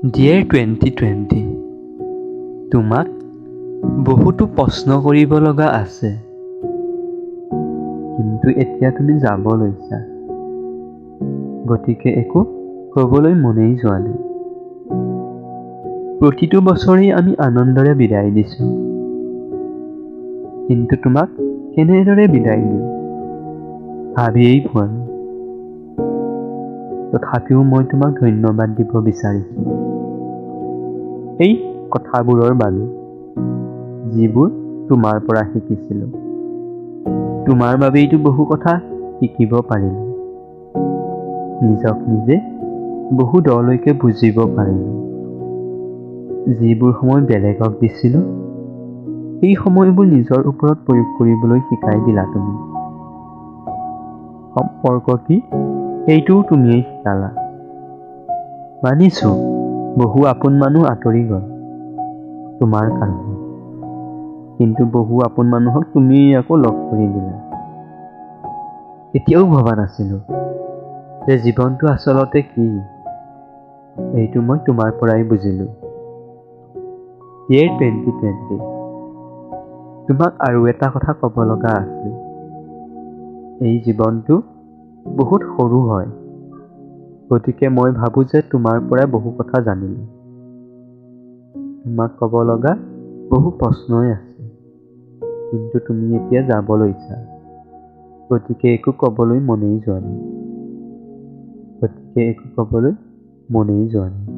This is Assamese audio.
ডিয়াৰ 2020, তোমাক বহুতো প্ৰশ্ন কৰিব লগা আছে, কিন্তু এতিয়া তুমি যাব লৈছা, গতিকে একো ক'বলৈ মনেই যোৱা নাই। প্ৰতিটো বছৰেই আমি আনন্দৰে বিদায় দিছোঁ, কিন্তু তোমাক কেনেদৰে বিদায় দিওঁ ভাবিয়েই পোৱা নাই। তথাপিও মই তোমাক ধন্যবাদ দিব বিচাৰিছোঁ এই কথাবোৰৰ বাবে, যিবোৰ তোমাৰ পৰা শিকিছিলোঁ। তোমাৰ বাবেইতো বহু কথা শিকিব পাৰিলোঁ, নিজক নিজে বহু দলৈকে বুজিব পাৰিলোঁ। যিবোৰ সময় বেলেগক দিছিলোঁ, সেই সময়বোৰ নিজৰ ওপৰত প্ৰয়োগ কৰিবলৈ শিকাই দিলা তুমি। সম্পৰ্ক কি সেইটোও তুমিয়েই শিকালা। মানিছোঁ, বহু আপোন মানুহ আঁতৰি গ'ল তোমাৰ কাৰণে, কিন্তু বহু আপোন মানুহক তুমি আকৌ লগ কৰি দিলা। কেতিয়াও ভবা নাছিলোঁ যে জীৱনটো আচলতে কি, এইটো মই তোমাৰ পৰাই বুজিলোঁ। ডিয়াৰ 2020, তোমাক আৰু এটা কথা ক'ব লগা আছিল। এই জীৱনটো বহুত সৰু হয়, গতিকে মই ভাবোঁ যে তোমাৰ পৰা বহু কথা জানিলোঁ। তোমাক ক'ব লগা বহু প্ৰশ্নই আছে, কিন্তু তুমি এতিয়া যাব লৈছা, গতিকে একো ক'বলৈ মনেই যোৱা নাই।